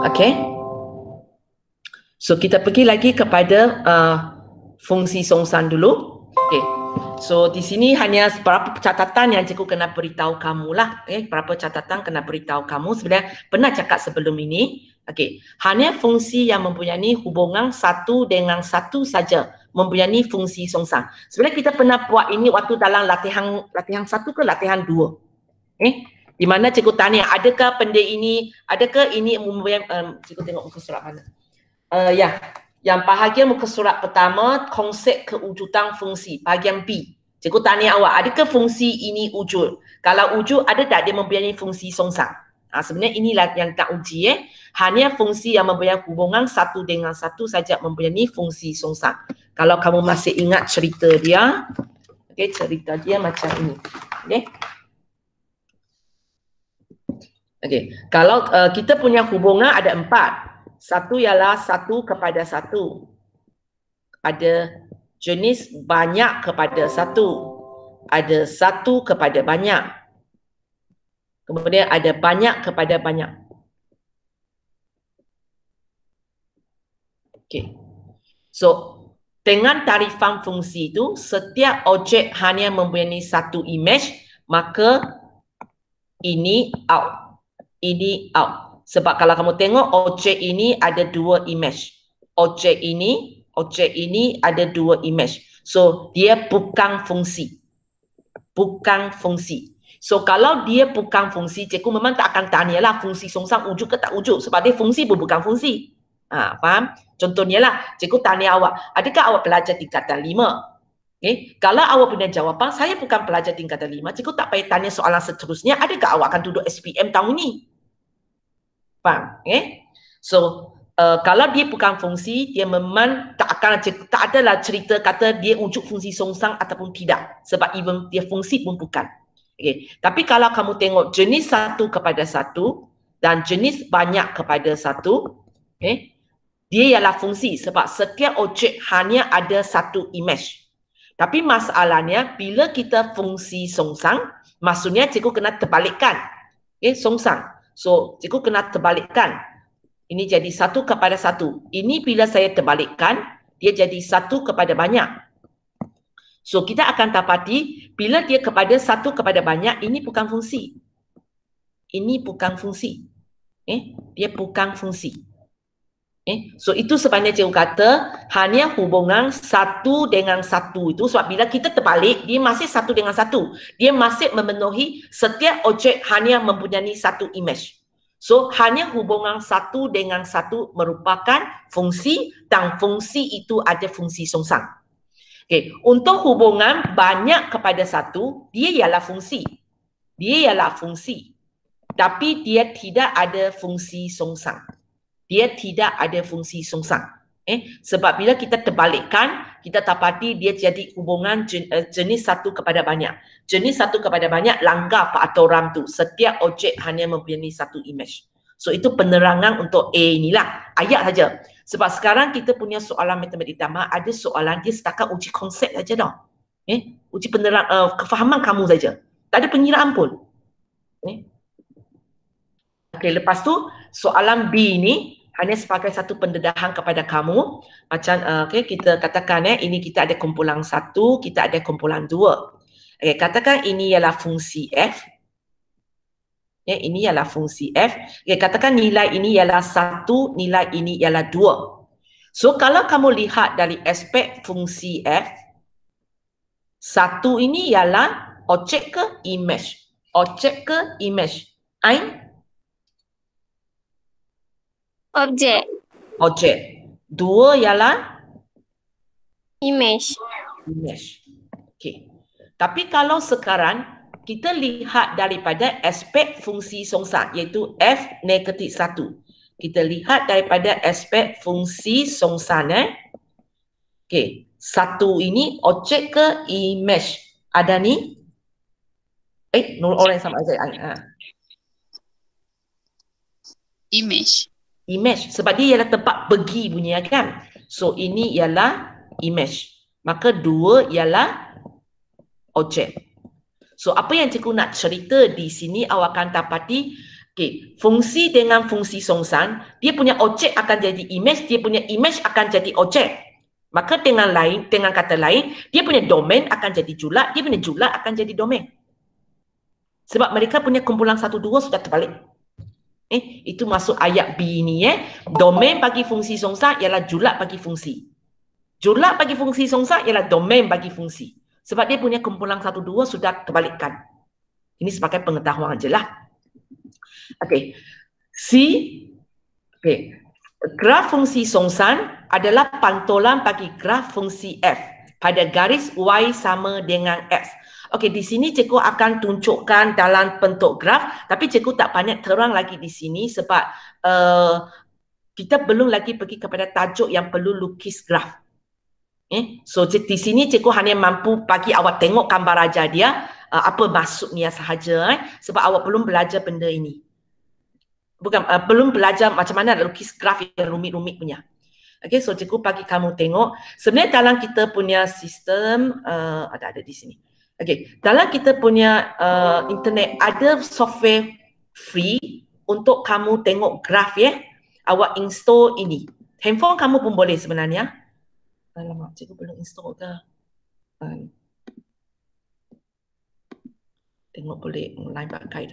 Okay. So kita pergi lagi kepada fungsi songsan dulu. Okay. So di sini hanya beberapa catatan yang cikgu kena beritahu kamu lah. Okay. Beberapa catatan kena beritahu kamu. Sebenarnya pernah cakap sebelum ini. Okay. Hanya fungsi yang mempunyai hubungan satu dengan satu saja mempunyai fungsi songsan. Sebenarnya kita pernah buat ini waktu dalam latihan satu ke latihan dua. Di mana cikgu tanya, adakah benda ini, adakah ini cikgu tengok muka surat mana? Yang bahagian muka surat pertama, konsep kewujudan fungsi, bahagian B. Cikgu tanya awak, adakah fungsi ini wujud? Kalau wujud, ada tak dia mempunyai fungsi songsan? Sebenarnya inilah yang tak uji. Hanya fungsi yang mempunyai hubungan satu dengan satu saja mempunyai fungsi songsan. Kalau kamu masih ingat cerita dia, okay, cerita dia macam ini. Okay. Okay. Kalau kita punya hubungan ada 4. Satu ialah satu kepada satu. Ada jenis banyak kepada satu. Ada satu kepada banyak. Kemudian ada banyak kepada banyak. Okay. So, dengan tarifan fungsi itu, setiap objek hanya mempunyai satu image, maka ini out. Ini out. Sebab kalau kamu tengok objek ini ada 2 image. Objek ini ada 2 image. So dia bukan fungsi. Bukan fungsi. So kalau dia bukan fungsi, cikgu memang tak akan tanyalah fungsi songsan wujud ke tak wujud. Sebab dia fungsi pun bukan fungsi. Faham? Contohnya lah, cikgu tanya awak, adakah awak pelajar tingkatan 5? Okay. Kalau awak punya jawapan, saya bukan pelajar tingkatan 5, cikgu tak payah tanya soalan seterusnya, adakah awak akan duduk SPM tahun ini? Faham? Okay. So, kalau dia bukan fungsi, dia memang tak adalah cerita kata dia wujud fungsi songsan ataupun tidak. Sebab even dia fungsi pun bukan. Okay. Tapi kalau kamu tengok jenis satu kepada satu dan jenis banyak kepada satu, okay, dia ialah fungsi sebab setiap objek hanya ada satu image. Tapi masalahnya bila kita fungsi songsan, maksudnya cikgu kena terbalikkan. Okay, songsan. So, cikgu kena terbalikkan. Ini jadi satu kepada satu. Ini bila saya terbalikkan, dia jadi satu kepada banyak. So, kita akan dapati bila dia kepada satu kepada banyak, ini bukan fungsi. Ini bukan fungsi. Dia bukan fungsi. So itu sebenarnya cikgu kata hanya hubungan satu dengan satu itu sebab bila kita terbalik dia masih satu dengan satu. Dia masih memenuhi setiap objek hanya mempunyai satu image. So hanya hubungan satu dengan satu merupakan fungsi dan fungsi itu ada fungsi songsan. Okay. Untuk hubungan banyak kepada satu, dia ialah fungsi. Dia ialah fungsi. Tapi dia tidak ada fungsi songsan. Dia tidak ada fungsi songsan. Sebab bila kita terbalikkan, kita dapati dia jadi hubungan jenis satu kepada banyak. Jenis satu kepada banyak langgar peraturan tu. Setiap objek hanya mempunyai satu image. So itu penerangan untuk A inilah. Ayat saja. Sebab sekarang kita punya soalan matematik tambah, ada soalan dia setakat uji konsep saja dah. Uji kefahaman kamu saja. Tak ada pengiraan pun. Okey, lepas tu soalan B ni hanya sebagai satu pendedahan kepada kamu. Macam okay, kita katakan ini kita ada kumpulan 1, kita ada kumpulan 2. Okay, katakan ini ialah fungsi F. Ini ialah fungsi F. Okay, katakan nilai ini ialah 1, nilai ini ialah 2. So kalau kamu lihat dari aspek fungsi F, 1 ini ialah objek ke image? Objek ke image? Objek. Objek. 2 ialah image. Image. Okey. Tapi kalau sekarang kita lihat daripada aspek fungsi songsan iaitu F negatif 1. Kita lihat daripada aspek fungsi songsan Okey. 1 ini objek ke image? Ada ni? Nur orang sama saja. Image. Image. Sebab dia ialah tempat pergi bunyi kan. So ini ialah image. Maka 2 ialah objek. So apa yang cikgu nak cerita di sini awak akan dapati Okey, fungsi dengan fungsi songsan, dia punya objek akan jadi image, dia punya image akan jadi objek. Maka dengan kata lain, dia punya domain akan jadi julat, dia punya julat akan jadi domain. Sebab mereka punya kumpulan 1 2 sudah terbalik. Itu masuk ayat B ni Domain bagi fungsi songsan ialah julat bagi fungsi. Julat bagi fungsi songsan ialah domain bagi fungsi. Sebab dia punya kumpulan 1 2 sudah terbalikkan. Ini sebagai pengetahuan ajalah. Okey. Okey. Graf fungsi songsan adalah pantulan bagi graf fungsi f pada garis y sama dengan x. Okey, di sini cikgu akan tunjukkan dalam bentuk graf, tapi cikgu tak banyak terang lagi di sini sebab kita belum lagi pergi kepada tajuk yang perlu lukis graf. So di sini cikgu hanya mampu bagi awak tengok gambar aja dia, apa maksudnya sahaja sebab awak belum belajar benda ini. Bukan, belum belajar macam mana lukis graf yang rumit-rumit punya. Okay, so cikgu bagi kamu tengok. Sebenarnya dalam kita punya sistem, ada di sini. Okay, dalam kita punya internet ada software free untuk kamu tengok graf Awak install ini. Handphone kamu pun boleh sebenarnya. Alamak, cikgu belum install ke? Tengok boleh online pakai.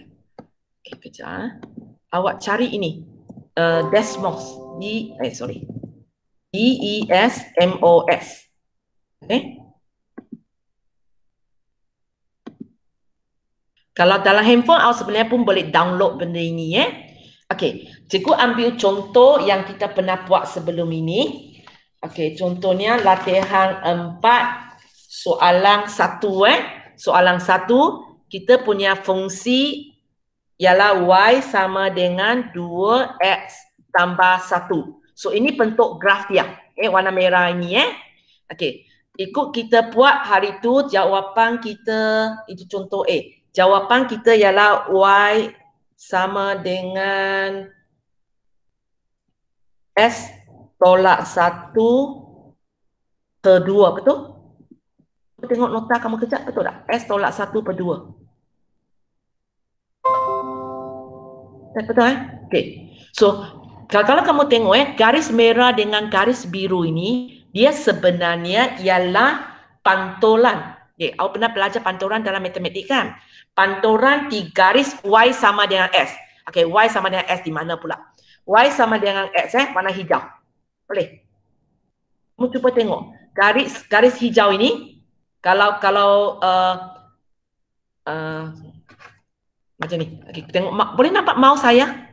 Okay, kejap. Awak cari ini. Desmos. DESMOS. Okay. Kalau dalam handphone, awak sebenarnya pun boleh download benda ini. Okay. Cikgu ambil contoh yang kita pernah buat sebelum ini. Okay. Contohnya latihan 4 soalan 1. Soalan 1, kita punya fungsi ialah y sama dengan 2x tambah 1. So ini bentuk graf dia. Warna merah ini Okey. Ikut kita buat hari tu jawapan kita, itu contoh A. Jawapan kita ialah y sama dengan S tolak 1 ke 2, betul? Tengok nota kamu kejap, betul tak? S tolak 1 per 2. Betul Okey. So, kalau kamu tengok garis merah dengan garis biru ini, dia sebenarnya ialah pantulan. Okay, awak pernah belajar pantulan dalam matematik kan? Pantulan di garis Y sama dengan S. Okey, Y sama dengan S di mana pula? Y sama dengan X warna hijau. Boleh? Kamu cuba tengok. Garis hijau ini, kalau macam ni. Okay, tengok. Boleh nampak mouse saya?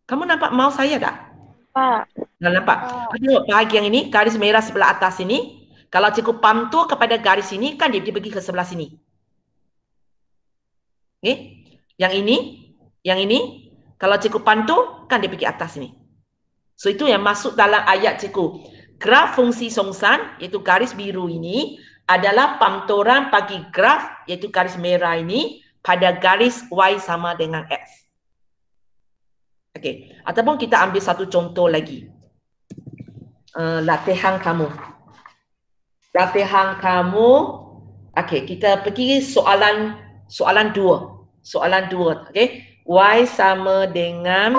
Kamu nampak mouse saya tak? Pak. Dah nampak? Tengok bahagian ini, garis merah sebelah atas ini. Kalau cikgu pantul kepada garis ini, kan dia pergi ke sebelah sini. Okay? Yang ini, kalau cikgu pantul, kan dia pergi atas ini. So itu yang masuk dalam ayat cikgu. Graf fungsi songsan, iaitu garis biru ini, adalah pantulan bagi graf, iaitu garis merah ini, pada garis Y sama dengan X. Okey, ataupun kita ambil satu contoh lagi. Latihan kamu. Okey, kita pergi soalan 2. Soalan 2, okey. Y sama dengan,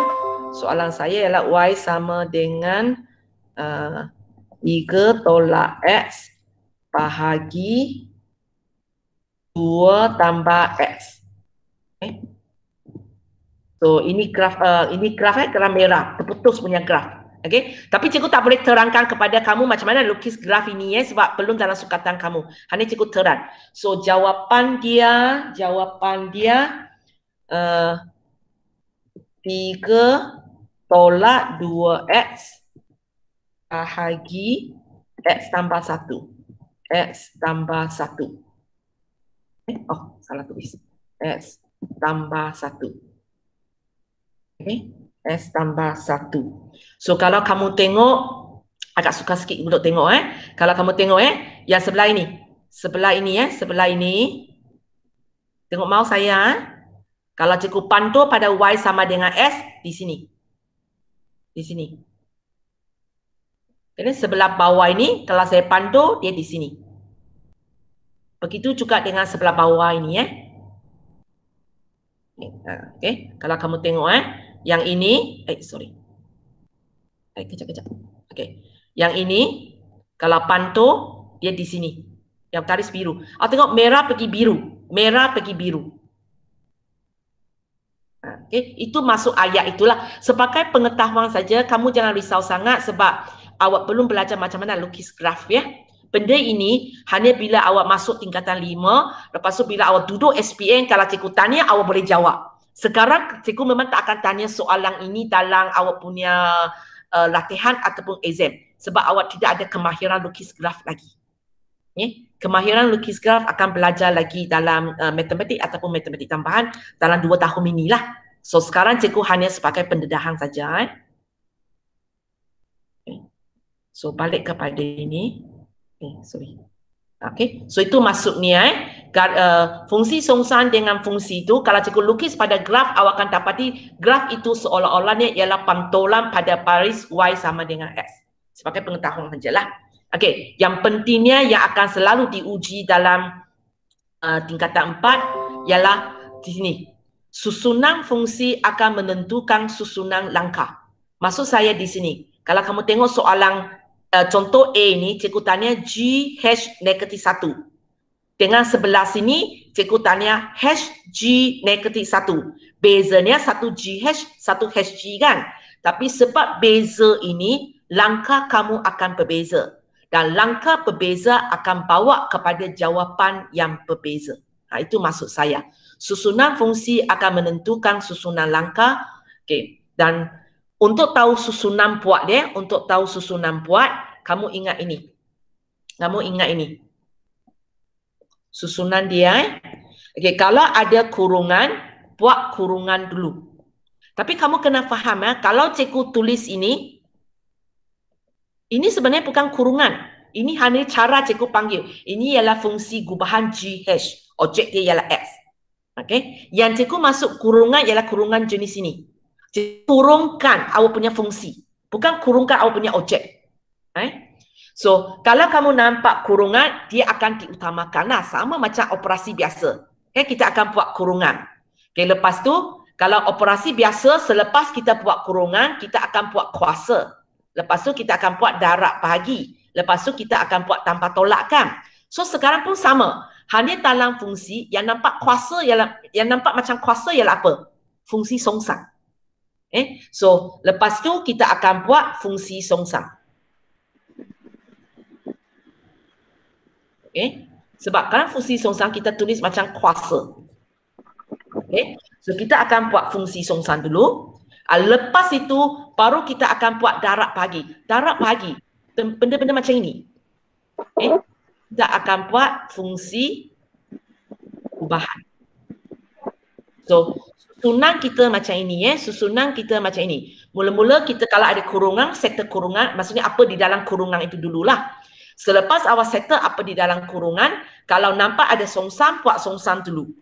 soalan saya ialah Y sama dengan 3 tolak X bahagi 2 tambah X. Okay. So ini graf graf merah, terputus punya graf. Okey, tapi cikgu tak boleh terangkan kepada kamu macam mana lukis graf ini sebab belum dalam sukatan kamu. Hanya cikgu terang. So jawapan dia 3 tolak 2x bahagi x tambah 1. X tambah 1. Oh, salah tulis. X tambah 1. Okay. S tambah 1. So kalau kamu tengok, agak suka sikit untuk tengok Kalau kamu tengok yang sebelah ini. Sebelah ini. Tengok mouse saya Kalau cikgu pantul pada Y sama dengan S, di sini. Di sini. Jadi sebelah bawah ini, kalau saya pantul, dia di sini. Begitu juga dengan sebelah bawah ini Okay. Kalau kamu tengok yang ini, sorry. Kejap. Okay. Yang ini, kalau pantau, dia di sini. Yang garis biru. Tengok merah pergi biru. Merah pergi biru. Okay. Itu masuk ayat itulah. Sebagai pengetahuan saja, kamu jangan risau sangat sebab awak belum belajar macam mana lukis graf ya. Benda ini hanya bila awak masuk tingkatan 5, lepas tu bila awak duduk SPM, kalau cikgu tanya, awak boleh jawab. Sekarang cikgu memang tak akan tanya soalan ini dalam awak punya latihan ataupun exam. Sebab awak tidak ada kemahiran lukis graf lagi. Kemahiran lukis graf akan belajar lagi dalam matematik ataupun matematik tambahan dalam 2 tahun inilah. So sekarang cikgu hanya sebagai pendedahan saja. So balik kepada ini. Sorry. Okay. So itu maksudnya fungsi songsan dengan fungsi itu, kalau cikgu lukis pada graf, awak akan dapati graf itu seolah-olahnya ialah pantulan pada baris Y sama dengan X. Sebagai pengetahuan sajalah. Okay. Yang pentingnya yang akan selalu diuji dalam tingkatan 4 ialah di sini. Susunan fungsi akan menentukan susunan langkah. Maksud saya di sini, kalau kamu tengok soalan contoh A ni, cikgu tanya G H negatif 1. Dengan sebelah sini, cikgu tanya H G negatif 1. Bezanya satu GH, satu HG kan? Tapi sebab beza ini, langkah kamu akan berbeza. Dan langkah berbeza akan bawa kepada jawapan yang berbeza. Itu maksud saya. Susunan fungsi akan menentukan susunan langkah. Okay. Dan untuk tahu susunan puat dia, kamu ingat ini. Susunan dia. Okay, kalau ada kurungan, buat kurungan dulu. Tapi kamu kena faham kalau cikgu tulis ini sebenarnya bukan kurungan. Ini hanya cara cikgu panggil. Ini ialah fungsi gubahan GH. Objek dia ialah X. Okay. Yang cikgu masuk kurungan ialah kurungan jenis ini. Kurungkan awak punya fungsi. Bukan kurungkan awak punya objek. So, kalau kamu nampak kurungan, dia akan diutamakan. Sama macam operasi biasa. Kita akan buat kurungan. Lepas tu, kalau operasi biasa, selepas kita buat kurungan, kita akan buat kuasa. Lepas tu, kita akan buat darab bahagi. Lepas tu, kita akan buat tanpa tolak kan. So, sekarang pun sama. Hanya dalam fungsi, yang nampak macam kuasa ialah apa? Fungsi songsang. So, lepas tu kita akan buat fungsi songsang. Sebab kan fungsi songsang kita tulis macam kuasa. So, kita akan buat fungsi songsang dulu. Lepas itu, baru kita akan buat darab bahagi. Darab bahagi, benda-benda macam ini. Kita akan buat fungsi ubahan. So, susunan kita macam ini Mula-mula kita kalau ada kurungan, settle kurungan, maksudnya apa di dalam kurungan itu dululah. Selepas awak settle apa di dalam kurungan, kalau nampak ada songsang, buat songsang dulu.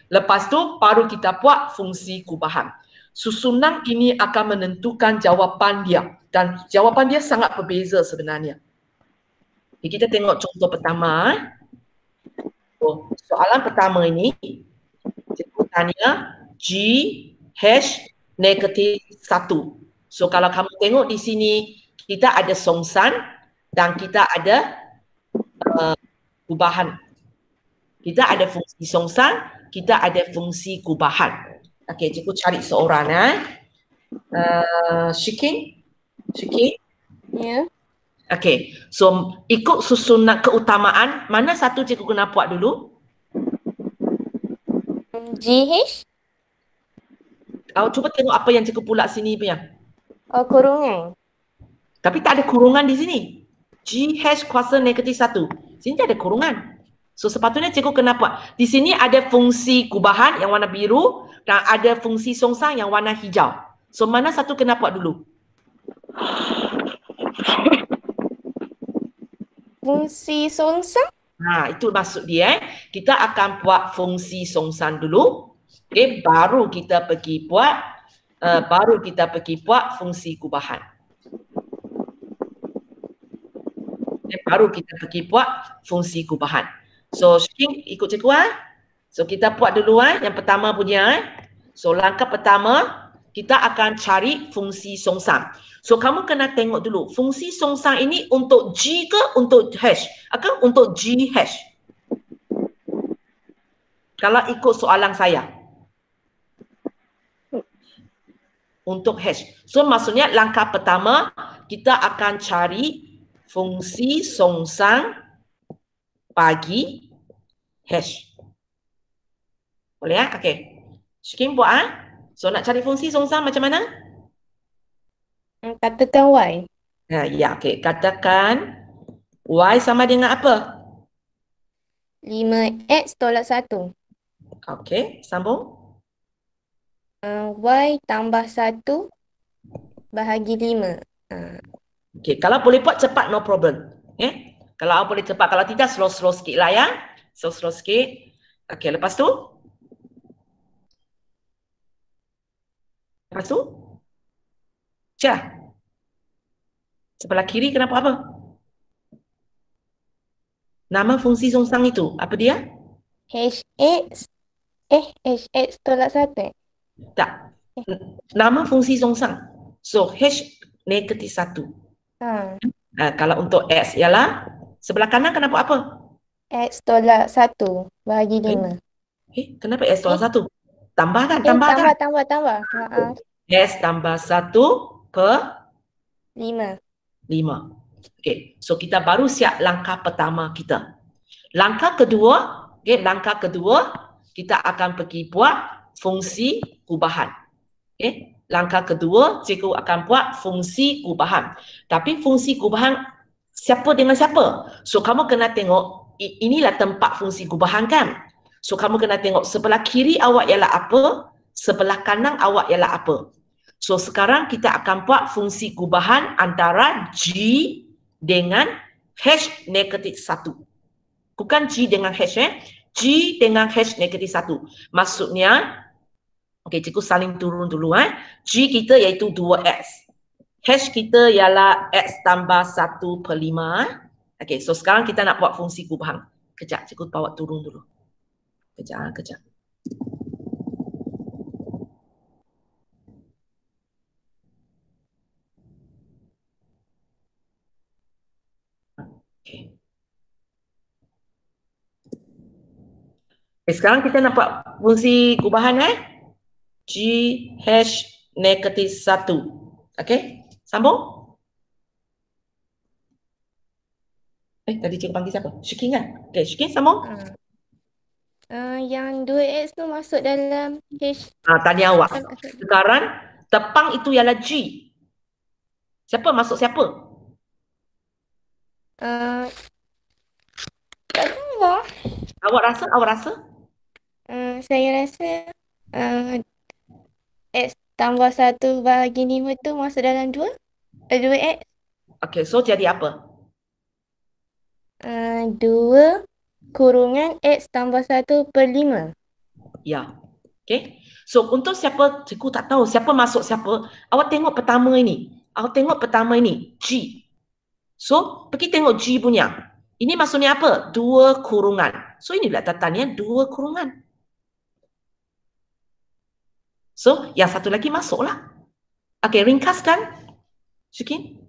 Lepas tu baru kita buat fungsi kubahan. Susunan ini akan menentukan jawapan dia, dan jawapan dia sangat berbeza sebenarnya. Kita tengok contoh pertama. Soalan pertama ini cikgu tanya G H negatif 1. So kalau kamu tengok di sini, kita ada songsang dan kita ada kubahan. Kita ada fungsi songsang, kita ada fungsi kubahan. Okey, cikgu cari seorang Shikin. Ya. Okey, so ikut susunan keutamaan, mana satu cikgu kena buat dulu? GH. Cuba tengok apa yang cikgu pula sini punya. Kurungan. Tapi tak ada kurungan di sini. GH kuasa negatif 1. Sini ada kurungan. So sepatutnya cikgu kena buat. Di sini ada fungsi kubahan yang warna biru dan ada fungsi songsang yang warna hijau. So mana satu kena buat dulu? Fungsi songsang. Itu maksud dia. Kita akan buat fungsi songsang dulu. Baru kita pergi buat fungsi kubahan. Baru kita pergi buat fungsi kubahan. So, Shikin ikut cikgu So kita buat dulu yang pertama punya. So langkah pertama kita akan cari fungsi songsang. So kamu kena tengok dulu fungsi songsang ini untuk G ke untuk hash? Atau untuk G hash? Kalau ikut soalan saya. Untuk hash. So maksudnya langkah pertama kita akan cari fungsi songsang bagi hash. Boleh ya? Okey. Shikin buat So nak cari fungsi songsang macam mana? Katakan Y. Ya, okey. Katakan Y sama dengan apa? 5X tolak 1. Okey, sambung. Y tambah 1 bahagi 5. Okey, kalau boleh buat cepat no problem. Kalau boleh cepat, kalau tidak slow sikit lah ya. Slow sikit. Okey, lepas tu? Cah. Sebelah kiri kenapa apa? Nama fungsi songsang itu, apa dia? HX tolak 1. Tak. Nama fungsi songsang. So, H negatif 1. Kalau untuk X ialah sebelah kanan kenapa apa? X tolak 1 bahagi 5. Kenapa X tolak 1? Tambah kan? Tambah. S tambah 1 per 5. 5. Okey, so kita baru siap langkah pertama kita. Langkah kedua, kita akan pergi buat fungsi kubahan. Langkah kedua, cikgu akan buat fungsi kubahan. Tapi fungsi kubahan siapa dengan siapa? So kamu kena tengok, inilah tempat fungsi kubahan kan? So kamu kena tengok sebelah kiri awak ialah apa, sebelah kanan awak ialah apa. So sekarang kita akan buat fungsi kubahan antara G dengan H negatif 1. Bukan G dengan H, G dengan H negatif 1. Maksudnya, okey, cikgu saling turun dulu. G kita iaitu 2X. H kita ialah X tambah 1 per 5. Okey, so sekarang kita nak buat fungsi kubahan. Kejap, cikgu bawa turun dulu. Kejap. Okay. Sekarang kita nak buat fungsi kubahan G H negatif 1. Okey, sambung. Tadi cikgu panggil siapa? Shikin kan? Okey, Shikin sambung. Yang 2X tu masuk dalam H. Tanya awak. Sekarang tepang itu ialah G. Siapa masuk siapa? Tak tahu lah. Awak rasa? Saya rasa X tambah 1 bahagi 5 tu masuk dalam 2X. Okey, so jadi apa? 2 kurungan X tambah 1 per 5. Ya. Okey. So untuk siapa, cikgu tak tahu siapa masuk siapa. Awak tengok pertama ini. G. So pergi tengok G punya. Ini maksudnya apa? 2 kurungan. So inilah tataannya 2 kurungan. So yang satu lagi masuklah. Okey, ringkaskan. Shikin.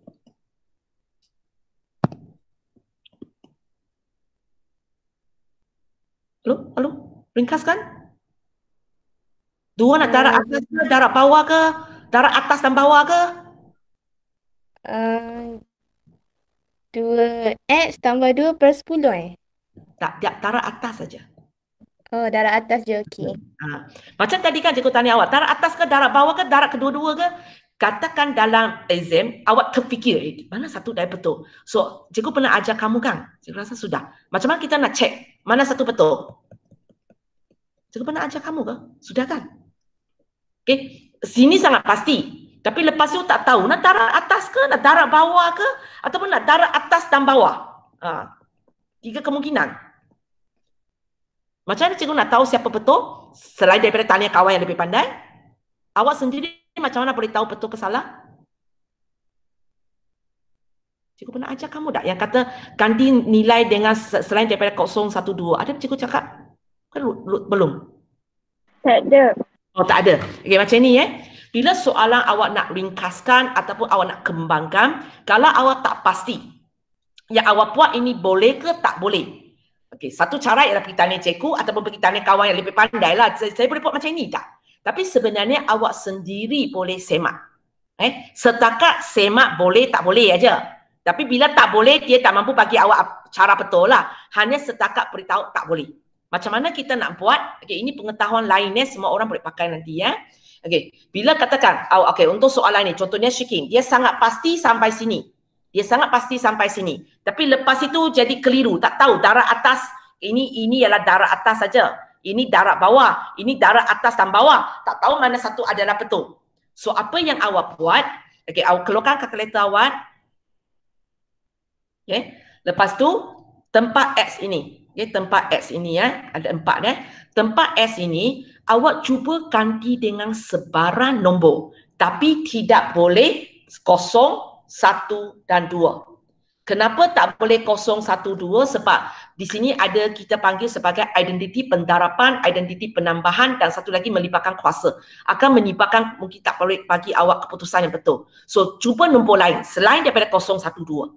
Halo? Ringkaskan? 2 nak darab atas ke, darab bawah ke? Darab atas dan bawah ke? 2X tambah 2 per 10 Tak, darab atas saja. Oh, darab atas je, okey. Macam tadi kan cikgu tanya awak, darab atas ke, darab bawah ke, darab kedua-dua ke? Katakan dalam exam, awak terfikir, mana satu dah betul. So, cikgu pernah ajar kamu kan? Cikgu rasa sudah. Macam mana kita nak cek mana satu betul? Cikgu pernah ajar kamu ke? Sudah kan? Okey, sini sangat pasti. Tapi lepas tu tak tahu, nak darab atas ke, nak darab bawah ke, ataupun nak darab atas dan bawah. 3 kemungkinan. Macam mana cikgu nak tahu siapa betul? Selain daripada tanya kawan yang lebih pandai, awak sendiri macam mana boleh tahu betul ke salah? Cikgu pernah ajar kamu tak yang kata ganti nilai dengan selain daripada 0, 1, 2? Ada cikgu cakap? Kan belum? Tak ada. Oh, tak ada. Okey, macam ni Bila soalan awak nak ringkaskan ataupun awak nak kembangkan, kalau awak tak pasti yang awak buat ini boleh ke tak boleh. Okey, satu cara ialah pergi tanya cikgu ataupun pergi tanya kawan yang lebih pandai lah. Saya boleh buat macam ini tak? Tapi sebenarnya awak sendiri boleh semak. Setakat semak boleh tak boleh aja. Tapi bila tak boleh, dia tak mampu bagi awak cara betul lah. Hanya setakat beritahu tak boleh. Macam mana kita nak buat? Okey, ini pengetahuan lainnya semua orang boleh pakai nanti Okey, bila katakan, okey, untuk soalan ini, contohnya Shikin, dia sangat pasti sampai sini. Dia sangat pasti sampai sini. Tapi lepas itu jadi keliru. Tak tahu darah atas, ini ialah darah atas saja. Ini darah bawah. Ini darah atas dan bawah. Tak tahu mana satu adalah betul. So, apa yang awak buat? Okay, awak keluarkan kalkulator awak. Okay. Lepas tu, tempat X ini. Okay, tempat X ini ada 4 Tempat X ini, awak cuba ganti dengan sebarang nombor. Tapi tidak boleh 0, 1 dan 2. Kenapa tak boleh 0, 1, 2? Sebab di sini ada kita panggil sebagai identiti pendarapan, identiti penambahan dan satu lagi melibatkan kuasa. Akan menyebabkan mungkin tak boleh bagi awak keputusan yang betul. So, cuba nombor lain selain daripada 0, 1, 2.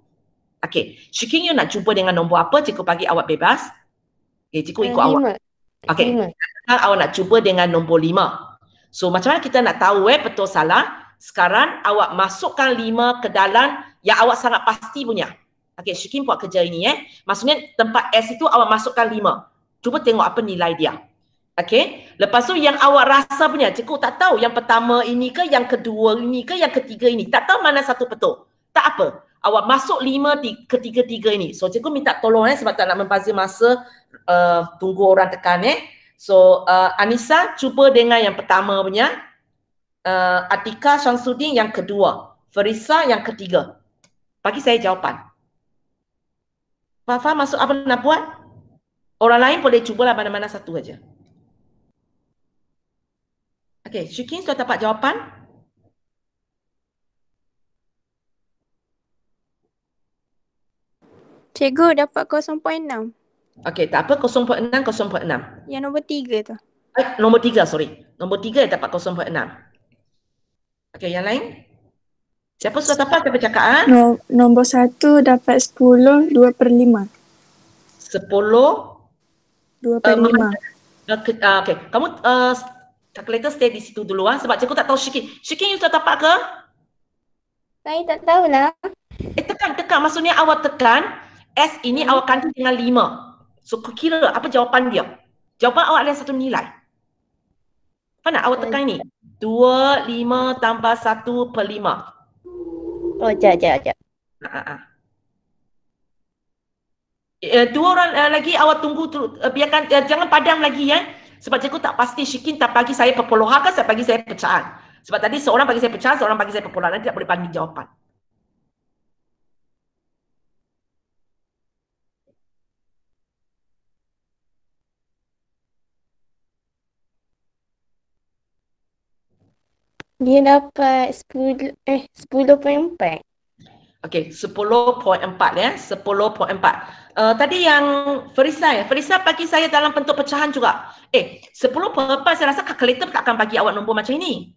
Okey, Shikin, you nak cuba dengan nombor apa? Cikgu bagi awak bebas. Okey, cikgu ikut 5. awak. Okey, awak nak cuba dengan nombor 5. So, macam mana kita nak tahu betul salah? Sekarang awak masukkan 5 ke dalam yang awak sangat pasti punya. Okey, Shikin buat kerja ini Maksudnya tempat S itu awak masukkan 5. Cuba tengok apa nilai dia. Okey, lepas tu yang awak rasa punya, cikgu tak tahu yang pertama ini ke, yang kedua ini ke, yang ketiga ini. Tak tahu mana satu betul. Tak apa. Awak masuk 5 ketiga-tiga ini. So, cikgu minta tolong sebab tak nak membazir masa tunggu orang tekan So, Anissa cuba dengan yang pertama punya. Atika Syamsuddin yang kedua. Farisa yang ketiga. Bagi saya jawapan. Fafa masuk apa nak buat? Orang lain boleh cubalah mana-mana satu aja. Okey, Shikin sudah dapat jawapan? Cikgu dapat 0.6. Okey, tak apa 0.6, 0.6. Yang nombor 3 tu. Nombor 3, sorry. Nombor 3 dapat 0.6. Okey, yang lain? Siapa sudah dapat? Siapa cakap? Nombor 1 dapat 10, 2/5. 10, 2/5. Okey, kamu calculator stay di situ dulu sebab cikgu tak tahu Shikin. Shikin, you sudah dapat ke? Saya tak tahulah. Tekan. Maksudnya awak tekan S ini awak ganti dengan 5. So, kira apa jawapan dia? Jawapan awak ada satu nilai. Apa nak awak tekan ini? 2, 5 tambah 1/5. Oh, jap. Dua orang lagi awak tunggu biarkan jangan padam lagi sebab cikgu tak pasti Shikin tak bagi saya perpuluhan ke saya bagi saya pecahan. Sebab tadi seorang bagi saya pecahan, seorang bagi saya perpuluhan. Nanti tak boleh banding jawapan. Dia dapat 10.4. Okey, 10.4 10.4. Tadi yang Farisa Farisa bagi saya dalam bentuk pecahan juga. 10.4 saya rasa kalkulator tak akan bagi awak nombor macam ini.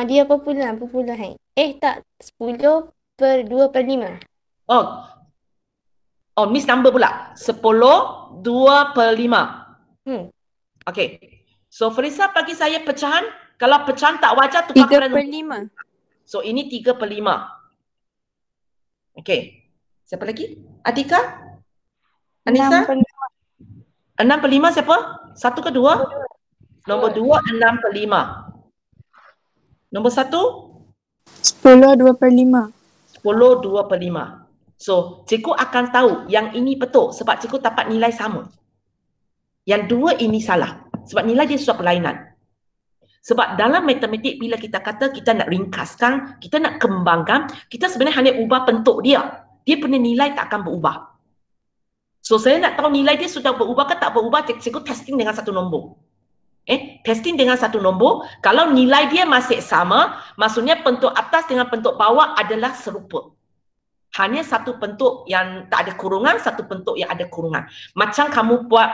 Dia perpuluhan. Tak, 10/2/5. Oh, miss number pula. 10/2/5. Okey. So Farisa bagi saya pecahan. Kalau pecahan tak wajar tukar 3/5. So ini 3/5. Okey. Siapa lagi? Atika? Anissa? 6/5 siapa? 1 ke 2? Nombor 2 6/5. Nombor 1? 10/2/5. 10/2/5. So, cikgu akan tahu yang ini betul sebab cikgu dapat nilai sama. Yang dua ini salah sebab nilai dia sudah berlainan. Sebab dalam matematik bila kita kata kita nak ringkaskan, kita nak kembangkan, kita sebenarnya hanya ubah bentuk dia. Dia punya nilai tak akan berubah. So, saya nak tahu nilai dia sudah berubah ke tak berubah, cikgu testing dengan satu nombor. Testing dengan satu nombor, kalau nilai dia masih sama, maksudnya bentuk atas dengan bentuk bawah adalah serupa. Hanya satu bentuk yang tak ada kurungan, satu bentuk yang ada kurungan. Macam kamu buat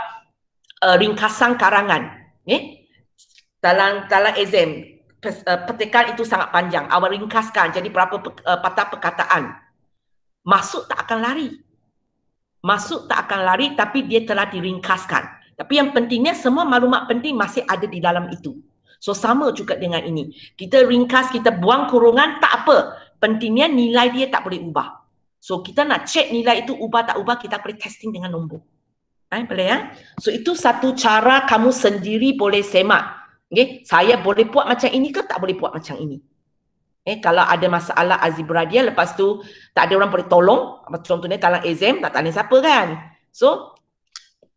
ringkasan karangan. Dalam exam, petikan itu sangat panjang. Awak ringkaskan jadi berapa patah perkataan. Masuk tak akan lari. Masuk tak akan lari tapi dia telah diringkaskan. Tapi yang pentingnya semua maklumat penting masih ada di dalam itu. So sama juga dengan ini. Kita ringkas, kita buang kurungan, tak apa. Pentingnya nilai dia tak boleh ubah. So kita nak check nilai itu ubah tak ubah, kita boleh testing dengan nombor. Boleh ya? So itu satu cara kamu sendiri boleh semak. Saya boleh buat macam ini ke tak boleh buat macam ini. Kalau ada masalah azibra dia, lepas tu tak ada orang boleh tolong. Contohnya dalam exam, tak tanya siapa kan. So,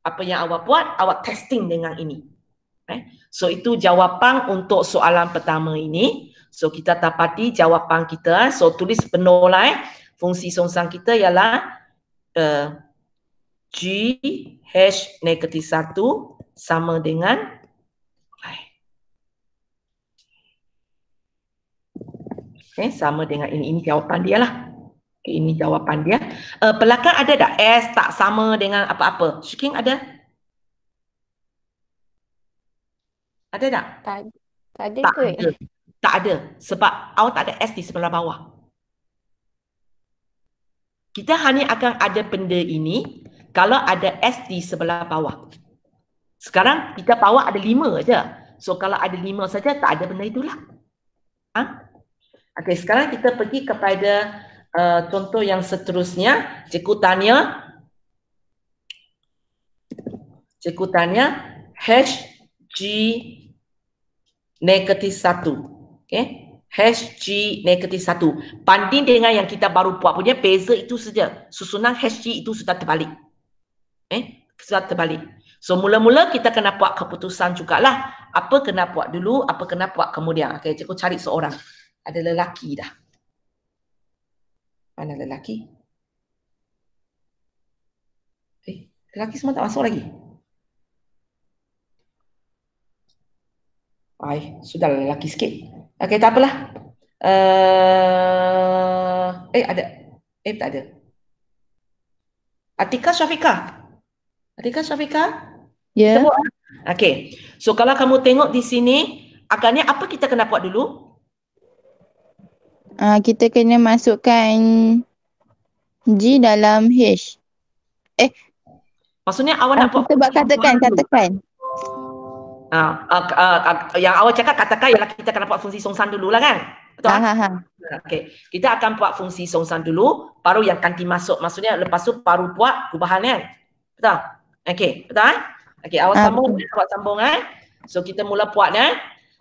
apa yang awak buat, awak testing dengan ini. So, itu jawapan untuk soalan pertama ini. So, kita dapati jawapan kita. So, tulis penuh lah. Fungsi songsang kita ialah G H negatif 1 sama dengan sama dengan ini. Ini jawapan dia lah. Ini jawapan dia. Pelakang ada tak? S tak sama dengan apa-apa. Syiking ada? Ada tak? Tak ada Tak kot. ada. Tak ada. Sebab awak tak ada S di sebelah bawah. Kita hanya akan ada benda ini kalau ada S di sebelah bawah. Sekarang kita bawa ada 5 je. So kalau ada 5 saja tak ada benda itulah. Okey, sekarang kita pergi kepada contoh yang seterusnya. Cikgu tanya HG negatif 1. HG negatif 1. Banding dengan yang kita baru buat punya, beza itu saja. Susunan HG itu sudah terbalik. Sudah terbalik. So mula-mula kita kena buat keputusan jugalah. Apa kena buat dulu, apa kena buat kemudian. Okey, cikgu cari seorang. Ada lelaki dah. Mana lelaki? Lelaki semua tak masuk lagi. Sudahlah lelaki sikit. Okey, tak apalah. Ada. Tak ada. Atika Syafiqah. Ya. Kita buat. Okey. So kalau kamu tengok di sini, agaknya apa kita kena buat dulu? Kita kena masukkan G dalam H. Maksudnya awak nak buat Kita buat katakan. Yang awak cakap katakan ialah kita kena buat fungsi songsang dulu lah kan? Betul? Okey. Kita akan buat fungsi songsang dulu, baru yang kanti masuk. Maksudnya lepas tu baru buat perubahan kan? Betul? Okey, betul? Okey, awak sambung So kita mula buat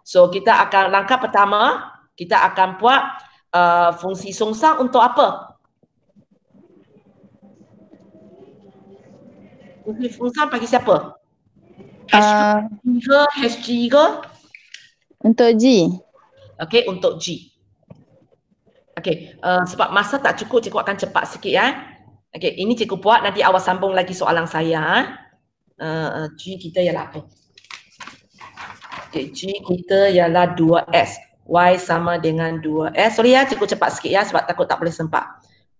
So kita akan langkah pertama, kita akan buat fungsi songsang untuk apa? Fungsi songsang bagi siapa? HG ke? Untuk G. Okey, untuk G. Okey, sebab masa tak cukup, cikgu akan cepat sikit ya. Okey, ini cikgu buat, nanti awak sambung lagi soalan saya. G kita ialah apa? Okey, G kita ialah 2S. Y sama dengan 2S. Sorry ya, cikgu cepat sikit ya sebab takut tak boleh sempat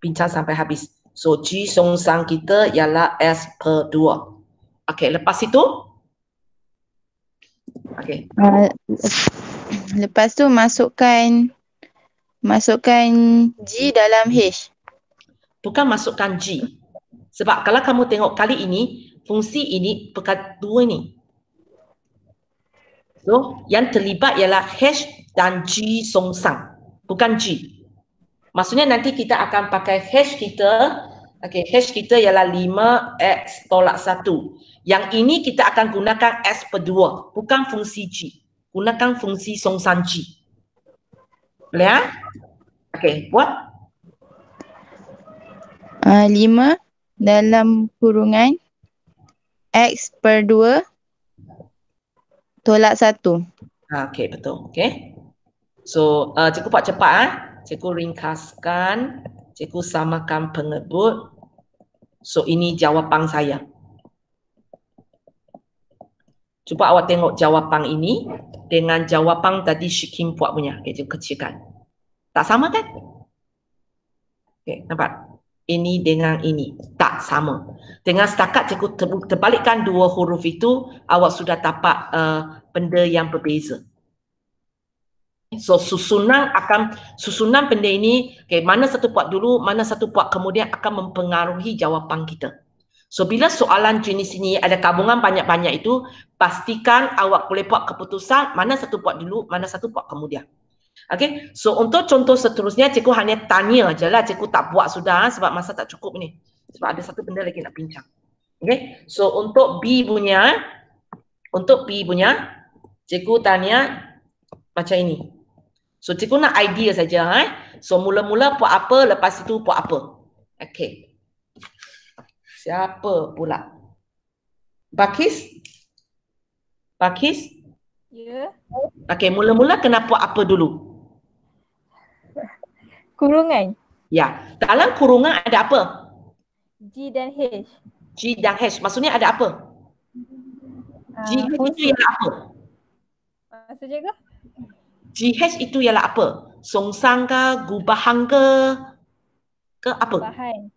bincang sampai habis. So, G songsang kita ialah S per 2. Okey, lepas itu? Okey. Lepas tu masukkan G dalam H. Bukan masukkan G. Sebab kalau kamu tengok kali ini, fungsi ini pekat 2 ni. So, yang terlibat ialah H dan G songsang. Bukan G. Maksudnya nanti kita akan pakai H kita. Okey, H kita ialah 5X tolak 1. Yang ini kita akan gunakan S per 2. Bukan fungsi G. Gunakan fungsi songsang G. Boleh ya? Okey, buat. 5 dalam kurungan X per 2 tolak 1. Okey, betul. Okey. So, cikgu buat cepat. Cikgu ringkaskan. Cikgu samakan pengebut. So, ini jawapan saya. Cuba awak tengok jawapan ini dengan jawapan tadi Syikim buat punya. Okey, cikgu kecilkan. Tak sama kan? Okey, nampak? ini dengan ini. Tak sama. Dengan setakat cikgu terbalikkan dua huruf itu, awak sudah dapat benda yang berbeza. So susunan benda ini, okay, mana satu puak dulu, mana satu puak kemudian akan mempengaruhi jawapan kita. So bila soalan jenis ini ada gabungan banyak-banyak itu, pastikan awak boleh buat keputusan mana satu puak dulu, mana satu puak kemudian. Okay, so untuk contoh seterusnya cikgu hanya tanya je lah, cikgu tak buat sudah sebab masa tak cukup ni. Sebab ada satu benda lagi nak bincang. Okay, so untuk B punya, cikgu tanya macam ini. So cikgu nak idea saja. So mula-mula buat apa, lepas itu buat apa. Okay. Siapa pula? Bakis? Ya. Okay, mula-mula kena buat apa dulu? Kurungan. Ya, dalam kurungan ada apa? G dan H. G dan H. Maksudnya ada apa? G itu ialah apa? Maksudnya ke? GH itu ialah apa? Songsang ke, gubahan ke apa? Bahan.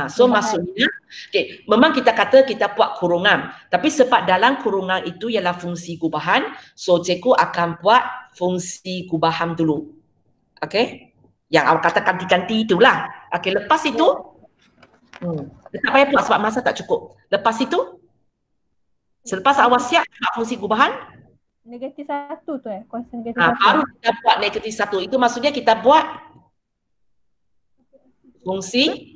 So Gubahan. maksudnya, okay, memang kita kata kita buat kurungan. Tapi sebab dalam kurungan itu ialah fungsi gubahan, so cikgu akan buat fungsi gubahan dulu. Okay? Yang awak kata ganti-ganti itulah. Okay, lepas itu, tak payah buat sebab masa tak cukup. Lepas itu, selepas awak siap buat fungsi gubahan, Negatif 1 tu kuasa negatif 1. baru kita buat negatif 1. Itu maksudnya kita buat fungsi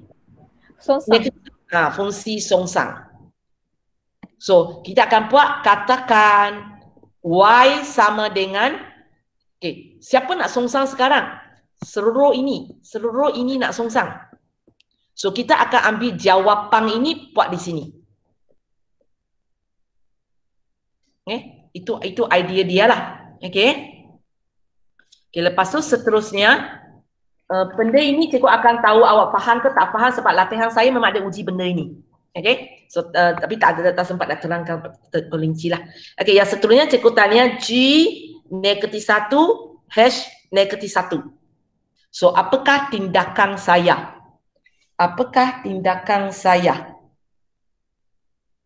Songsang. fungsi songsang. So, kita akan buat, katakan Y sama dengan, okay, siapa nak songsang sekarang? Seluruh ini nak songsang. So, kita akan ambil jawapan ini buat di sini. Itu idea dia lah. Okay, lepas tu seterusnya, benda ini cikgu akan tahu awak faham ke tak faham sebab latihan saya memang ada uji benda ini. Okay, so tapi tak sempat nak terangkan terperinci lah. Okay, yang seterusnya cikgu tanya G negatif 1, H negatif 1. So apakah tindakan saya?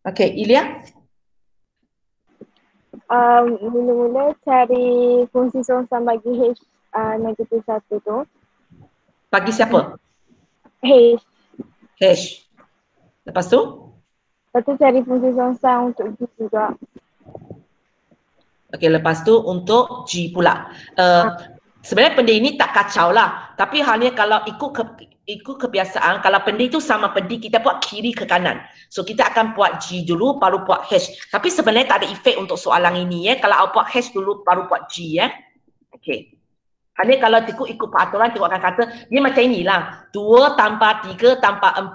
Okay, Ilya? Mula-mula cari fungsi songsang bagi H negatif 1 tu. Bagi siapa? H. Lepas tu? Lepas tu cari fungsi songsang untuk G juga. Okey, lepas tu untuk G pula. Sebenarnya benda ini tak kacau lah. Tapi hanya kalau ikut kebiasaan, kalau benda itu sama benda, kita buat kiri ke kanan. So kita akan buat G dulu, baru buat H. Tapi sebenarnya tak ada efek untuk soalan ini ya. Kalau awak buat H dulu, baru buat G ya. Okey. Hanya kalau ikut peraturan, cikgu akan kata, dia macam inilah. 2 tambah 3 tambah 4.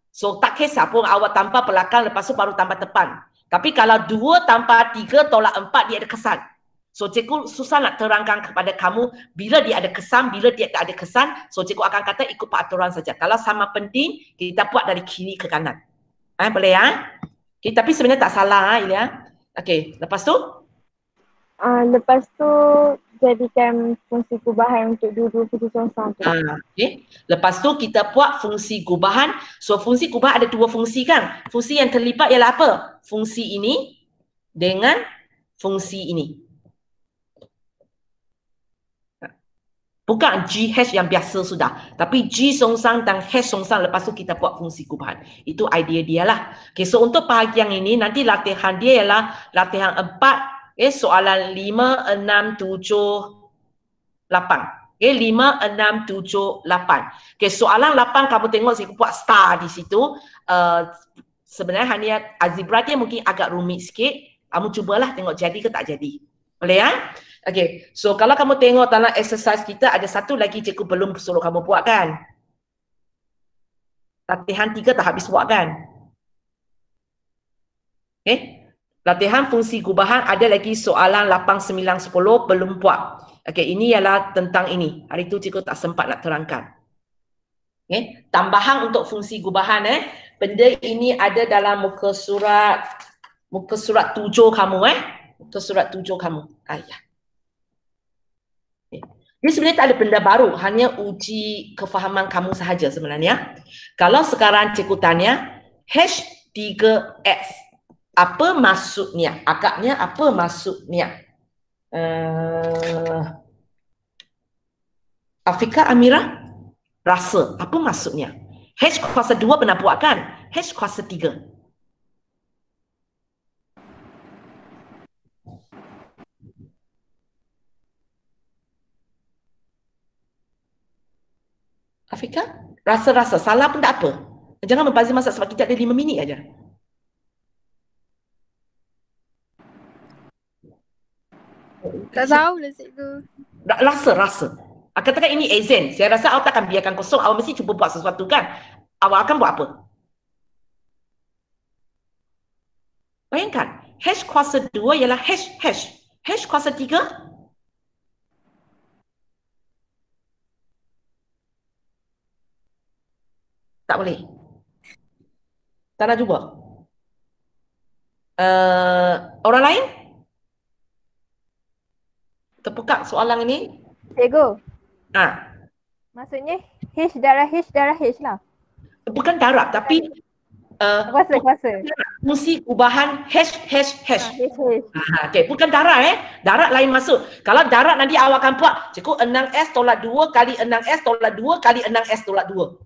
So tak kisah pun awak tambah belakang, lepas tu baru tambah depan. Tapi kalau 2 tambah 3 tolak 4, dia ada kesan. So cikgu susah nak terangkan kepada kamu bila dia ada kesan, bila dia tak ada kesan. So cikgu akan kata ikut peraturan saja. Kalau sama penting, kita buat dari kiri ke kanan. Boleh ya? Okay, tapi sebenarnya tak salah Ilya. Okey, lepas tu? Lepas tu jadikan fungsi gubahan untuk dua-dua fungsi songsang tu. Okay. Lepas tu kita buat fungsi gubahan. So fungsi gubahan ada 2 fungsi kan? Fungsi yang terlibat ialah apa? Fungsi ini dengan fungsi ini. Bukan GH yang biasa sudah. Tapi G songsang dan H songsang, lepas tu kita buat fungsi gubahan. Itu idea dia lah. Okay, so untuk bahagian ini, nanti latihan dia ialah latihan 4. Soalan 5, 6, 7, 8. 5, 6, 7, 8. Soalan 8 kamu tengok saya buat star di situ. Sebenarnya hanya algebra dia mungkin agak rumit sikit. Kamu cubalah tengok jadi ke tak jadi. Boleh ya? Okay, so kalau kamu tengok dalam exercise kita ada satu lagi cikgu belum suruh kamu buat kan? Latihan 3 tak habis buat kan? Okay, latihan fungsi gubahan ada lagi soalan 8, 9, 10 belum buat. Okay, ini ialah tentang ini. Hari tu cikgu tak sempat nak terangkan. Okay, tambahan untuk fungsi gubahan benda ini ada dalam muka surat 7 kamu Muka surat 7 kamu. Dia sebenarnya tak ada benda baru, hanya uji kefahaman kamu sahaja sebenarnya. Kalau sekarang cikgu tanya, H3S, apa maksudnya? Akaknya apa maksudnya? Afika, Amira, rasa, apa maksudnya? H kuasa 2 pernah buat kan? H kuasa 3. Afika, rasa-rasa, salah pun tak apa. Jangan membazir masa sebab kita ada 5 minit aja. Tak tahu lah cikgu. Rasa. Katakan ini exam. Saya rasa awak takkan biarkan kosong. Awak mesti cuba buat sesuatu kan? Awak akan buat apa? Bayangkan. H kuasa 2 ialah H. H kuasa 3. Tak boleh. Tak nak cuba. Orang lain? Terpekak soalan ini? Cikgu, Ah, maksudnya H darah H lah. bukan darab tapi Kuasa. fungsi ubahan H. H. Okay, bukan darat Darat lain masuk. Kalau darat nanti awak akan buat cikgu 6S tolak 2 kali 6S tolak 2 kali 6S tolak 2.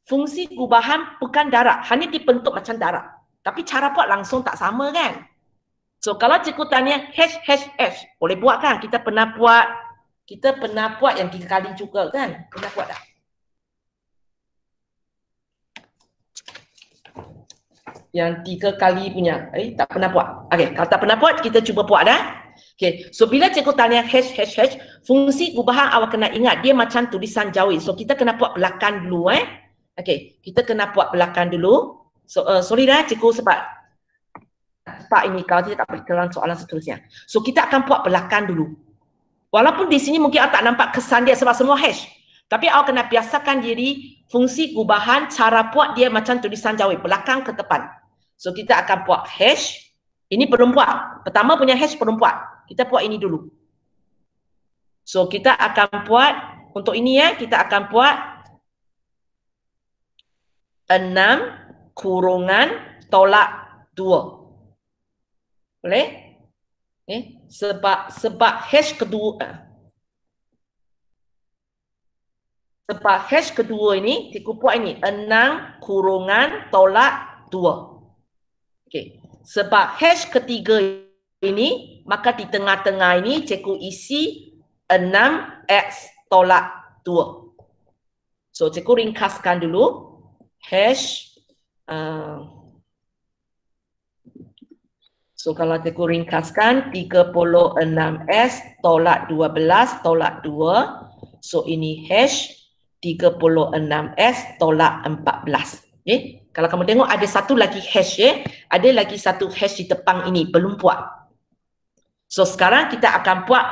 Fungsi gubahan bukan darat, hanya dibentuk macam darat. Tapi cara buat langsung tak sama kan? So kalau cikgu tanya H, boleh buat kan? Kita pernah buat yang 3 kali juga kan? Pernah buat tak? Yang 3 kali punya. Tak pernah buat. Okay, kalau tak pernah buat, kita cuba buat dah. Okay, so bila cikgu tanya H, fungsi gubahan awak kena ingat, dia macam tulisan jauh. So kita kena buat belakang dulu Okay, kita kena buat belakang dulu. So, sorry dah cikgu sebab ini kalau tidak tak boleh terang soalan seterusnya. So kita akan buat belakang dulu. Walaupun di sini mungkin awak tak nampak kesan dia sebab semua hash. Tapi awak kena biasakan diri fungsi gubahan, cara buat dia macam tulisan jauh, belakang ke depan. So kita akan buat hash. Ini belum buat. Pertama punya hash belum buat. Kita buat ini dulu. So kita akan buat untuk ini kita akan buat 6 kurungan tolak 2. Boleh? Sebab hash kedua. Sebab hash kedua ini, cikgu buat ini 6 kurungan tolak 2. Okey. Sebab hash ketiga ini, maka di tengah-tengah ini cikgu isi 6x tolak 2. So cikgu ringkaskan dulu. Hash so kalau cikgu ringkaskan 36S tolak 12 tolak 2. So ini hash 36S tolak 14. Kalau kamu tengok ada satu lagi hash ada lagi satu hash di depan ini belum buat. So sekarang kita akan buat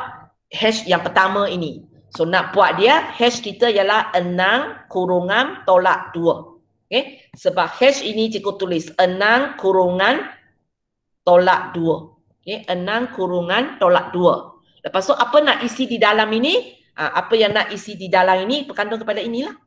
hash yang pertama ini. So nak buat dia hash kita ialah 6 kurungan tolak 2. Sebab hash ini cikgu tulis 6 kurungan tolak 2. 6 kurungan tolak 2. Lepas tu apa nak isi di dalam ini? Apa yang nak isi di dalam ini berkandung kepada inilah.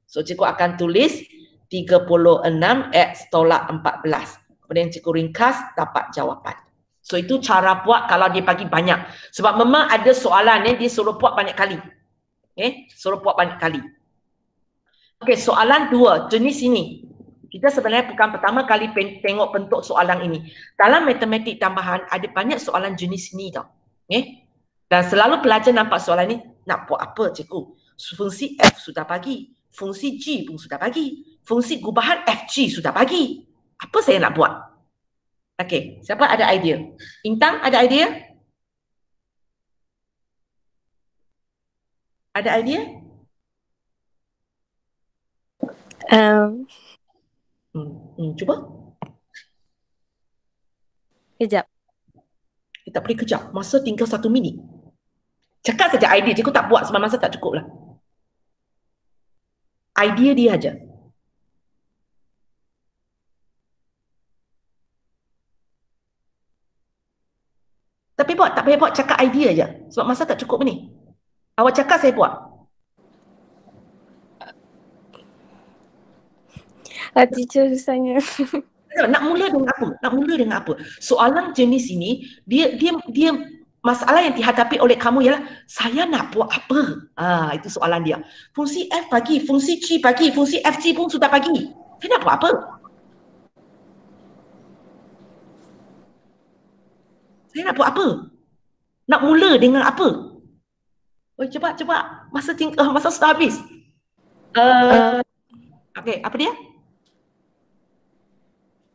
So cikgu akan tulis 36x tolak 14. Kemudian cikgu ringkas dapat jawapan. So itu cara buat kalau dia bagi banyak. Sebab memang ada soalan dia suruh buat banyak kali. Suruh buat banyak kali. Okey, soalan 2 jenis ini. Kita sebenarnya bukan pertama kali tengok bentuk soalan ini. Dalam matematik tambahan ada banyak soalan jenis ini tau. Dan selalu pelajar nampak soalan ini, nak buat apa cikgu? Fungsi F sudah bagi, fungsi G pun sudah bagi, fungsi gubahan FG sudah bagi. Apa saya nak buat? Okey, siapa ada idea? Intang ada idea? Ada idea? Cuba. Kejap. Kita boleh kejap. Masa tinggal 1 minit. Cakap saja idea. Cikgu tak buat sebab masa tak cukup lah. Idea dia aja. Tapi buat tak payah buat cakap idea je. Sebab masa tak cukup ni. Awak cakap saya buat. Teacher susahnya. Nak mula dengan apa? Nak mula dengan apa? Soalan jenis ini, dia masalah yang dihadapi oleh kamu ialah saya nak buat apa? Itu soalan dia. Fungsi F bagi, fungsi G bagi, fungsi FG pun sudah bagi. Saya nak buat apa? Saya nak buat apa? Nak mula dengan apa? Oh, cepat. Masa sudah habis. Okey, apa dia?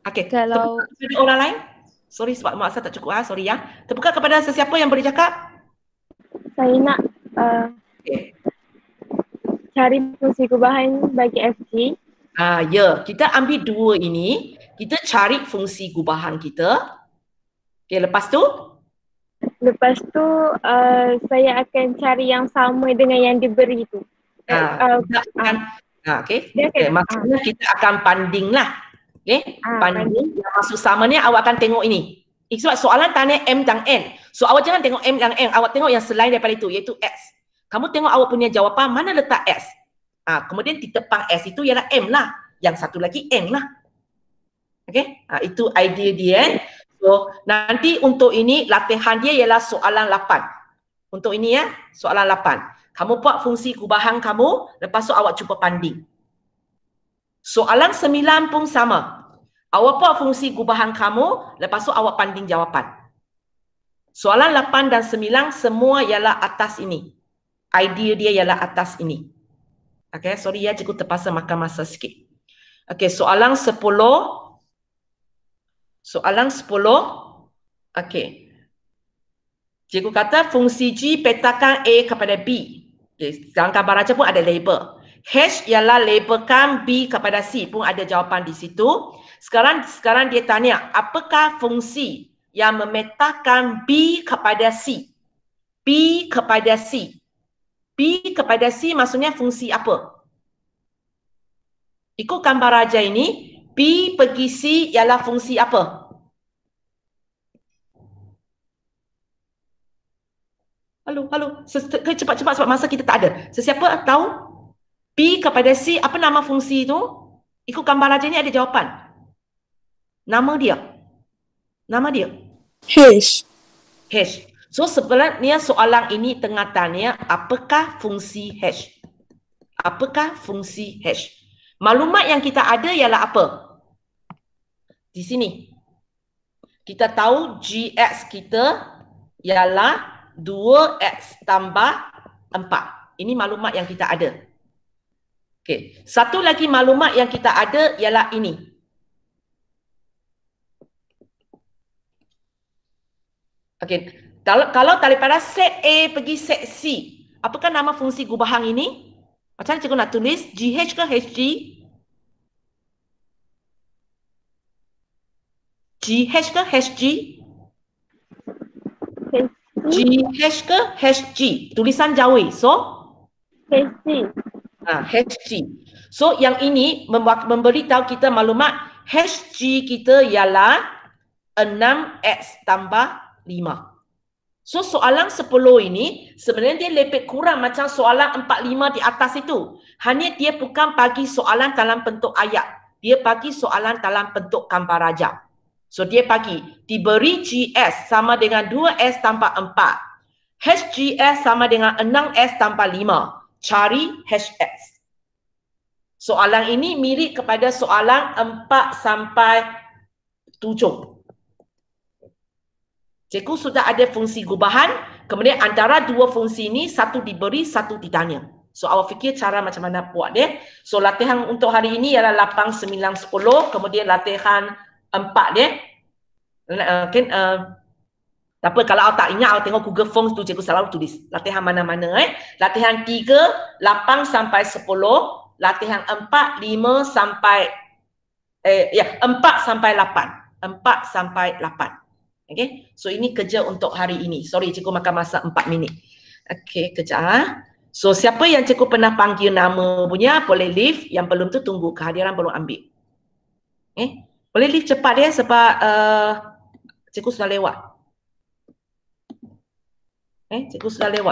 Okey, Kalau kepada orang lain? Sorry sebab masa tak cukup sorry ya. Terbuka kepada sesiapa yang boleh cakap? Saya nak Okay. cari fungsi gubahan bagi FG. Ya, kita ambil dua ini, kita cari fungsi gubahan kita. Okay, lepas tu? Lepas tu saya akan cari yang sama dengan yang diberi tu. Okay. Maksudnya kita akan banding lah. Okay, banding yang masuk sama ni awak akan tengok ini. Sebab soalan tanya M dan N. So awak jangan tengok M dan N, awak tengok yang selain daripada itu iaitu X. Kamu tengok awak punya jawapan mana letak S. Kemudian di depan S itu ialah M lah. Yang satu lagi N lah. Okay, itu idea dia. So nanti untuk ini latihan dia ialah soalan 8. Untuk ini ya, soalan 8. Kamu buat fungsi gubahan kamu, lepas tu awak cuba banding. Soalan 9 pun sama. Awak buat fungsi gubahan kamu, lepas tu awak banding jawapan. Soalan 8 dan 9 semua ialah atas ini. Idea dia ialah atas ini. Okay, sorry ya, cikgu terpaksa makan masa sikit. Okay, soalan 10. Soalan 10. Okay. Cikgu kata fungsi G petakan A kepada B. Okay, dalam gambar raja pun ada label. H ialah labelkan B kepada C, pun ada jawapan di situ. Sekarang dia tanya, apakah fungsi yang memetakan B kepada C? B kepada C. B kepada C maksudnya fungsi apa? Ikut gambar raja ini, B pergi C ialah fungsi apa? Halo. Cepat sebab masa kita tak ada. Sesiapa tahu? B kepada C, apa nama fungsi itu? Ikut gambar raja ni ada jawapan. Nama dia. H. So sebenarnya soalan ini tengah tanya apakah fungsi H? Apakah fungsi H? Maklumat yang kita ada ialah apa? Di sini. Kita tahu GX kita ialah 2X tambah 4. Ini maklumat yang kita ada. Okay. Satu lagi maklumat yang kita ada ialah ini. Okay. Kalau daripada set A pergi set C, apakah nama fungsi gubahan ini? Macam mana cikgu nak tulis? GH ke HG? GH ke HG? GH ke HG? Tulisan Jawi. So? HG. HG. So yang ini memberitahu kita maklumat HG kita ialah 6X tambah 5. So soalan 10 ini sebenarnya dia lebih kurang macam soalan 45 di atas itu. Hanya dia bukan bagi soalan dalam bentuk ayat. Dia bagi soalan dalam bentuk gambar raja. So dia bagi diberi GS sama dengan 2S tambah 4. HGS sama dengan 6S tambah 5. Cari HX. Soalan ini mirip kepada soalan 4 sampai 7. Cikgu sudah ada fungsi gubahan, kemudian antara dua fungsi ini satu diberi, satu ditanya. So awak fikir cara macam mana buat dia. So latihan untuk hari ini ialah 8, 9, 10, kemudian latihan 4 dia. Tak apa, kalau awak tak ingat, awak tengok Google Forms tu cikgu selalu tulis. Latihan mana-mana Latihan 3, 8 sampai 10. Latihan 4, 5 sampai 4 sampai 8. 4 sampai 8. Okay. So ini kerja untuk hari ini. Sorry, cikgu makan masa 4 minit. Okay, kejap. So siapa yang cikgu pernah panggil nama punya, boleh leave. Yang belum tu tunggu, kehadiran belum ambil. Boleh leave cepat dia sebab cikgu sudah lewat. Cikgu sudah lewat